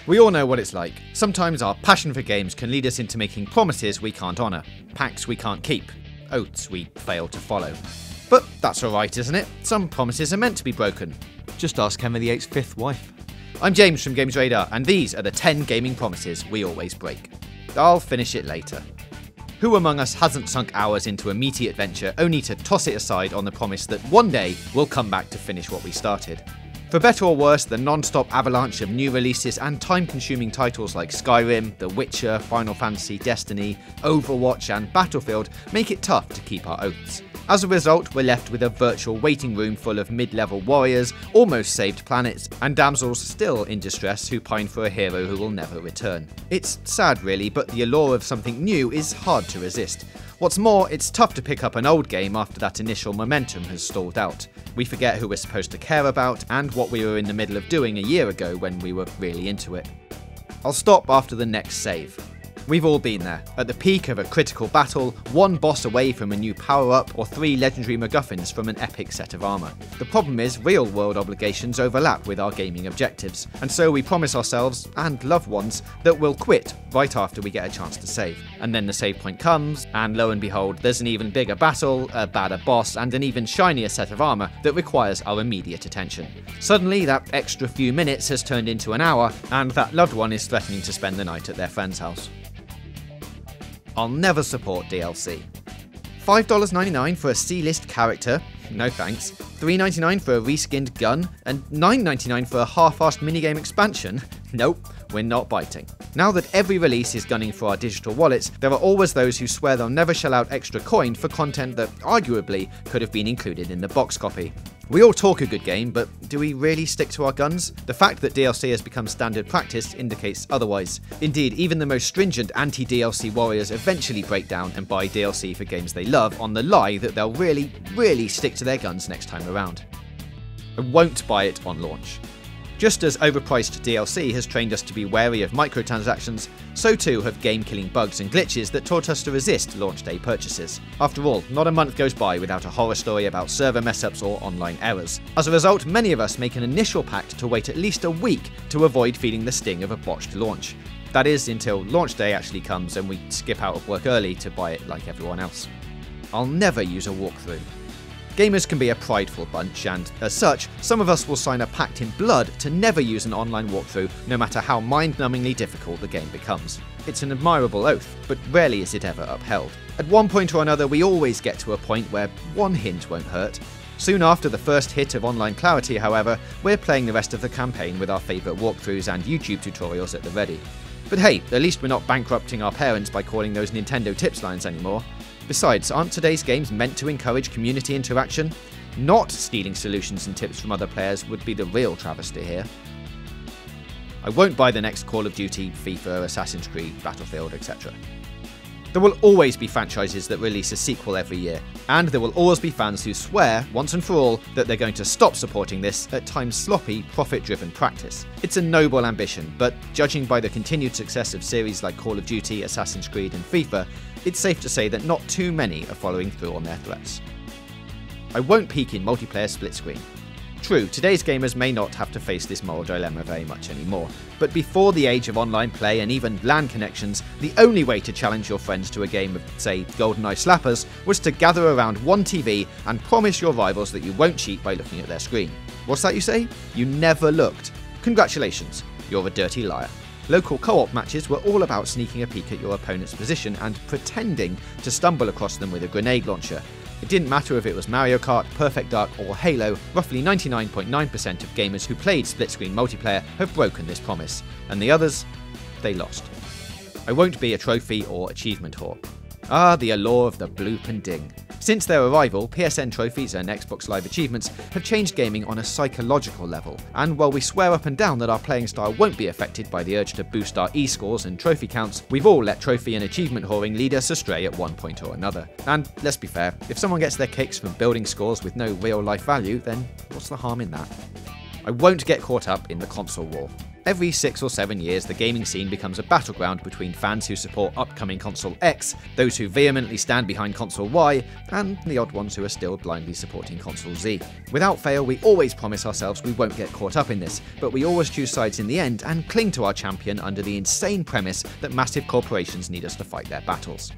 We all know what it's like. Sometimes our passion for games can lead us into making promises we can't honour, pacts we can't keep, oaths we fail to follow. But that's alright, isn't it? Some promises are meant to be broken. Just ask Henry VIII's fifth wife. I'm James from Games Radar, and these are the 10 gaming promises we always break. I'll finish it later. Who among us hasn't sunk hours into a meaty adventure only to toss it aside on the promise that one day we'll come back to finish what we started? For better or worse, the non-stop avalanche of new releases and time-consuming titles like Skyrim, The Witcher, Final Fantasy, Destiny, Overwatch and Battlefield make it tough to keep our oaths. As a result, we're left with a virtual waiting room full of mid-level warriors, almost saved planets, and damsels still in distress who pine for a hero who will never return. It's sad really, but the allure of something new is hard to resist. What's more, it's tough to pick up an old game after that initial momentum has stalled out. We forget who we're supposed to care about and what we were in the middle of doing a year ago when we were really into it. I'll stop after the next save. We've all been there, at the peak of a critical battle, one boss away from a new power-up, or 3 legendary MacGuffins from an epic set of armour. The problem is, real-world obligations overlap with our gaming objectives, and so we promise ourselves, and loved ones, that we'll quit right after we get a chance to save. And then the save point comes, and lo and behold, there's an even bigger battle, a badder boss, and an even shinier set of armour that requires our immediate attention. Suddenly, that extra few minutes has turned into an hour, and that loved one is threatening to spend the night at their friend's house. I'll never support DLC. $5.99 for a C-list character? No thanks. $3.99 for a reskinned gun? And $9.99 for a half-assed minigame expansion? Nope, we're not biting. Now that every release is gunning for our digital wallets, there are always those who swear they'll never shell out extra coin for content that arguably could have been included in the box copy. We all talk a good game, but do we really stick to our guns? The fact that DLC has become standard practice indicates otherwise. Indeed, even the most stringent anti-DLC warriors eventually break down and buy DLC for games they love on the lie that they'll really stick to their guns next time around. I won't buy it on launch. Just as overpriced DLC has trained us to be wary of microtransactions, so too have game-killing bugs and glitches that taught us to resist launch day purchases. After all, not a month goes by without a horror story about server mess-ups or online errors. As a result, many of us make an initial pact to wait at least a week to avoid feeling the sting of a botched launch. That is, until launch day actually comes and we skip out of work early to buy it like everyone else. I'll never use a walkthrough. Gamers can be a prideful bunch, and as such, some of us will sign a pact in blood to never use an online walkthrough, no matter how mind-numbingly difficult the game becomes. It's an admirable oath, but rarely is it ever upheld. At one point or another, we always get to a point where one hint won't hurt. Soon after the first hit of online clarity, however, we're playing the rest of the campaign with our favourite walkthroughs and YouTube tutorials at the ready. But hey, at least we're not bankrupting our parents by calling those Nintendo tips lines anymore. Besides, aren't today's games meant to encourage community interaction? Not stealing solutions and tips from other players would be the real travesty here. I won't buy the next Call of Duty, FIFA, Assassin's Creed, Battlefield, etc. There will always be franchises that release a sequel every year, and there will always be fans who swear, once and for all, that they're going to stop supporting this, at times sloppy, profit-driven practice. It's a noble ambition, but judging by the continued success of series like Call of Duty, Assassin's Creed and FIFA, it's safe to say that not too many are following through on their threats. I won't peek in multiplayer split screen. True, today's gamers may not have to face this moral dilemma very much anymore, but before the age of online play and even LAN connections, the only way to challenge your friends to a game of, say, GoldenEye slappers was to gather around one TV and promise your rivals that you won't cheat by looking at their screen. What's that you say? You never looked. Congratulations, you're a dirty liar. Local co-op matches were all about sneaking a peek at your opponent's position and pretending to stumble across them with a grenade launcher. It didn't matter if it was Mario Kart, Perfect Dark or Halo, roughly 99.9% of gamers who played split-screen multiplayer have broken this promise, and the others, they lost. I won't be a trophy or achievement whore. Ah, the allure of the bloop and ding. Since their arrival, PSN trophies and Xbox Live achievements have changed gaming on a psychological level, and while we swear up and down that our playing style won't be affected by the urge to boost our e-scores and trophy counts, we've all let trophy and achievement whoring lead us astray at one point or another. And let's be fair, if someone gets their kicks from building scores with no real life value, then what's the harm in that? I won't get caught up in the console war. Every 6 or 7 years, the gaming scene becomes a battleground between fans who support upcoming console X, those who vehemently stand behind console Y, and the odd ones who are still blindly supporting console Z. Without fail, we always promise ourselves we won't get caught up in this, but we always choose sides in the end and cling to our champion under the insane premise that massive corporations need us to fight their battles.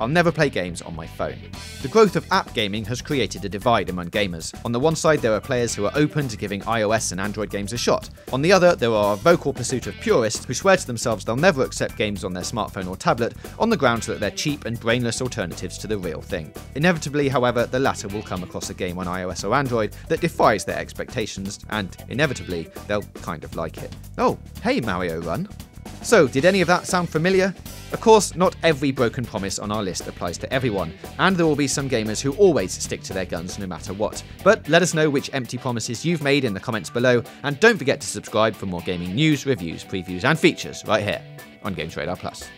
I'll never play games on my phone. The growth of app gaming has created a divide among gamers. On the one side, there are players who are open to giving iOS and Android games a shot. On the other, there are a vocal pursuit of purists who swear to themselves they'll never accept games on their smartphone or tablet on the grounds that they're cheap and brainless alternatives to the real thing. Inevitably, however, the latter will come across a game on iOS or Android that defies their expectations, and inevitably, they'll kind of like it. Oh, hey Mario Run. So, did any of that sound familiar? Of course, not every broken promise on our list applies to everyone, and there will be some gamers who always stick to their guns no matter what. But let us know which empty promises you've made in the comments below, and don't forget to subscribe for more gaming news, reviews, previews, and features right here on Games Radar Plus.